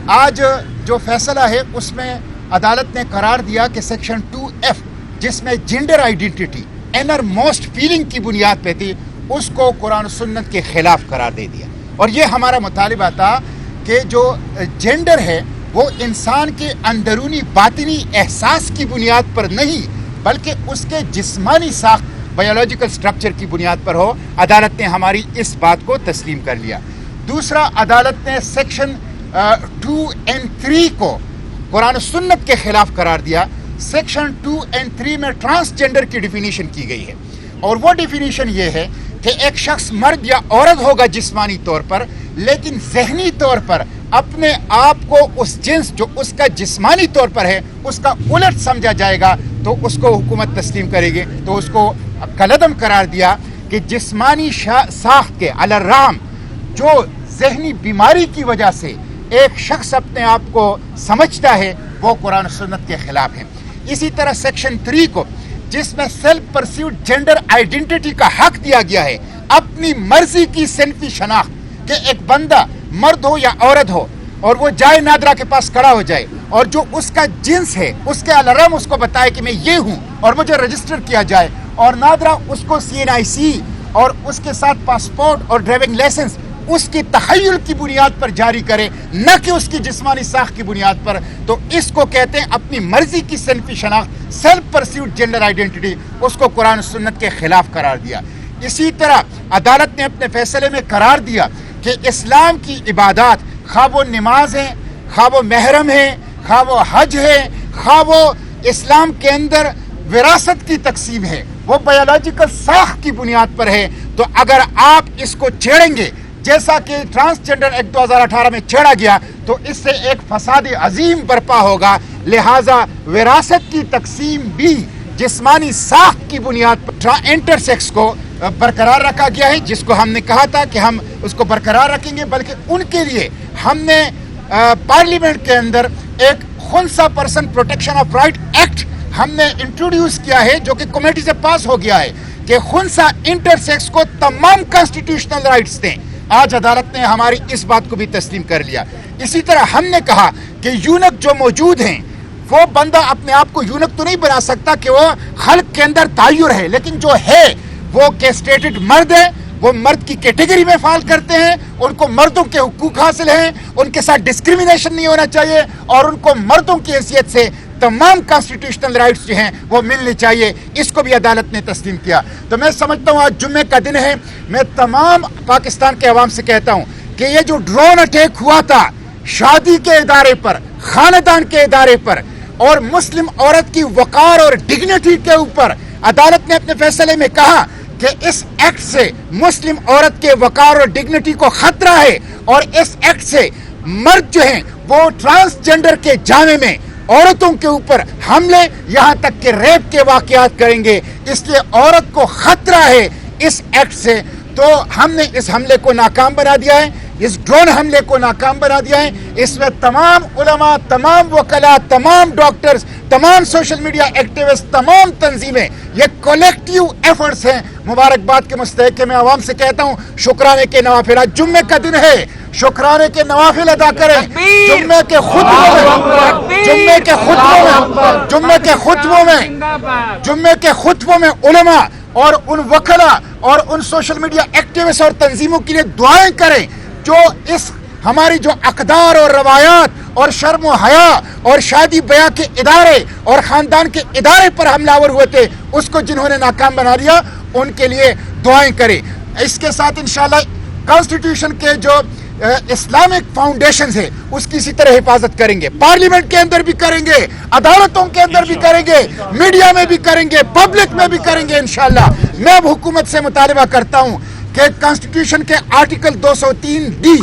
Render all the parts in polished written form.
آج جو فیصلہ ہے اس میں عدالت نے قرار دیا کہ سیکشن 2F جس میں gender identity inner most feeling کی بنیاد پہ تھی اس کو قرآن و سنت کے خلاف قرار دے دیا. اور یہ ہمارا مطالبہ تھا کہ جو جینڈر ہے وہ انسان کے اندرونی باطنی احساس کی بنیاد پر نہیں بلکہ اس کے جسمانی ساخت بایولوجیکل سٹرکچر کی بنیاد پر ہو. عدالت نے ہماری اس بات کو تسلیم کر لیا. دوسرا، عدالت نے سیکشن 2 and 3 کو قرآن و سنت کے خلاف قرار دیا. سیکشن 2 and 3 میں ٹرانسجینڈر کی ڈیفینیشن کی گئی ہے اور وہ ڈیفینیشن یہ ہے کہ ایک شخص مرد یا عورت ہوگا جسمانی طور پر لیکن ذہنی طور پر اپنے آپ کو اس جنس جو اس کا جسمانی طور پر ہے اس کا الٹ سمجھا جائے گا تو اس کو حکومت تسلیم کرے گی. تو اس کو کالعدم قرار دیا کہ جسمانی ساخت کے الرام جو ذہنی بیماری کی وجہ سے ایک شخص اپنے آپ کو سمجھتا ہے وہ قرآن و سنت کے خلاف ہے. اسی طرح سیکشن 3 کو جس میں سیلف پرسیوڈ جینڈر آئیڈینٹی کا حق دیا گیا ہے اپنی مرضی کی صنفی شناخت کہ ایک بندہ مرد ہو یا عورت ہو اور وہ جائے نادرا کے پاس کھڑا ہو جائے اور جو اس کا جنس ہے اس کے الارم اس کو بتائے کہ میں یہ ہوں اور مجھے رجسٹر کیا جائے اور نادرا اس کو CNIC اور اس کے ساتھ پاسپورٹ اور ڈرائیونگ لائسنس اس کی تخیل کی بنیاد پر جاری کرے نہ کہ اس کی جسمانی ساخت کی بنیاد پر. تو اس کو کہتے ہیں اپنی مرضی کی صنفی شناخت سیلف پرسیوڈ جینڈر آئیڈینٹی. اس کو قرآن و سنت کے خلاف قرار دیا. اسی طرح عدالت نے اپنے فیصلے میں قرار دیا کہ اسلام کی عبادات خواہ وہ نماز ہیں خواہ وہ محرم ہیں خواہ وہ حج ہے خواہ وہ اسلام کے اندر وراثت کی تقسیم ہے وہ بایولوجیکل ساخت کی بنیاد پر ہے. تو اگر آپ اس کو چھیڑیں گے جیسا کہ ٹرانسجینڈر ایکٹ 2018 میں چھیڑا گیا تو اس سے ایک فساد عظیم برپا ہوگا. لہٰذا وراثت کی تقسیم بھی جسمانی ساخت کی بنیاد پر انٹرسیکس کو برقرار رکھا گیا ہے جس کو ہم نے کہا تھا کہ ہم اس کو برقرار رکھیں گے بلکہ ان کے لیے ہم نے پارلیمنٹ کے اندر ایک خنثی person protection of right act ہم نے انٹروڈیوس کیا ہے جو کہ کمیٹی سے پاس ہو گیا ہے کہ خنثی انٹرسیکس کو تمام کانسٹیٹیوشنل رائٹس دیں. آج عدالت نے ہماری اس بات کو بھی تسلیم کر لیا. اسی طرح ہم نے کہا کہ یونک جو موجود ہیں وہ بندہ اپنے آپ کو یونک تو نہیں بنا سکتا کہ وہ خلق کے اندر تعیر ہے لیکن جو ہے وہ کیسٹریٹڈ مرد ہے وہ مرد کی کیٹیگری میں فال کرتے ہیں ان کو مردوں کے حقوق حاصل ہیں ان کے ساتھ ڈسکریمنیشن نہیں ہونا چاہیے اور ان کو مردوں کی حیثیت سے تمام کانسٹیٹیوشنل رائٹس جو ہیں وہ ملنی چاہیے. اس کو بھی عدالت نے تسلیم کیا. تو میں سمجھتا ہوں آج جمعے کا دن ہے. میں تمام پاکستان کے عوام سے کہتا ہوں کہ یہ جو ڈرون اٹیک ہوا تھا شادی کے ادارے پر خاندان کے ادارے پر اور مسلم عورت کی وقار اور ڈگنیٹی کے اوپر عدالت نے اپنے فیصلے میں کہا کہ اس ایکٹ سے مسلم عورت کے وقار اور ڈگنیٹی کو خطرہ ہے اور اس ایکٹ سے مرد جو ہیں وہ ٹرانسجینڈر کے جامے میں عورتوں کے اوپر حملے یہاں تک کہ ریپ کے واقعات کریں گے. اس لیے عورت کو خطرہ ہے اس ایکٹ سے. تو ہم نے اس حملے کو ناکام بنا دیا ہے اس ڈرون حملے کو ناکام بنا دیا ہے. اس میں تمام علماء تمام وکلاء تمام ڈاکٹرز تمام سوشل میڈیا ایکٹیوسٹ تمام تنظیمیں یہ کولیکٹیو ایفرٹس ہیں. مبارکباد کے مستحق ہے. میں عوام سے کہتا ہوں شکرانے کے نوافل آج جمعے کا دن ہے شکرانے کے نوافل ادا کریں. جمعے کے خطبوں میں علماء اور ان وکلاء اور ان سوشل میڈیا ایکٹیوسٹ اور تنظیموں کے لیے دعائیں کریں جو اس ہماری جو اقدار اور روایات اور شرم و حیا اور شادی بیاہ کے ادارے اور خاندان کے ادارے پر حملہ آور ہوئے تھے اس کو جنہوں نے ناکام بنا لیا ان کے لیے دعائیں کریں. اس کے ساتھ انشاءاللہ کانسٹیٹیوشن کے جو اسلامک فاؤنڈیشنز ہے اس کی اسی طرح حفاظت کریں گے. پارلیمنٹ کے اندر بھی کریں گے عدالتوں کے اندر بھی کریں گے میڈیا میں بھی کریں گے پبلک میں بھی کریں گے انشاءاللہ. میں اب حکومت سے مطالبہ کرتا ہوں کہ کانسٹیٹیوشن کے آرٹیکل 203D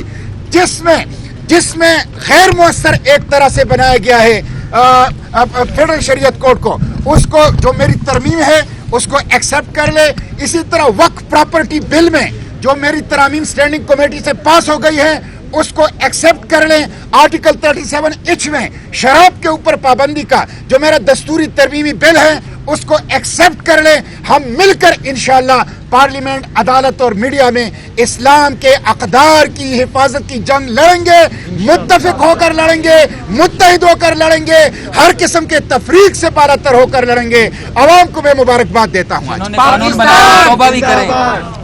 جس میں غیر مؤثر ایک طرح سے بنایا گیا ہے فیڈرل شریعت کوڈ کو اس کو جو میری ترمیم ہے اس کو ایکسیپٹ کر لے. اسی طرح وقف پراپرٹی بل میں جو میری ترامیم سٹینڈنگ کمیٹی سے پاس ہو گئی ہے اس کو ایکسیپٹ کر لیں. آرٹیکل 37H میں شراب کے اوپر پابندی کا جو میرا دستوری ترمیمی بل ہے اس کو ایکسیپٹ کر لیں. ہم مل کر انشاءاللہ پارلیمنٹ، عدالت اور میڈیا میں اسلام کے اقدار کی حفاظت کی جنگ لڑیں گے. متفق ہو کر لڑیں گے، متحد ہو کر لڑیں گے، ہر قسم کے تفریق سے بالاتر ہو کر لڑیں گے. عوام کو میں مبارکباد دیتا ہوں. آج قانون بنائے توبہ بھی کریں.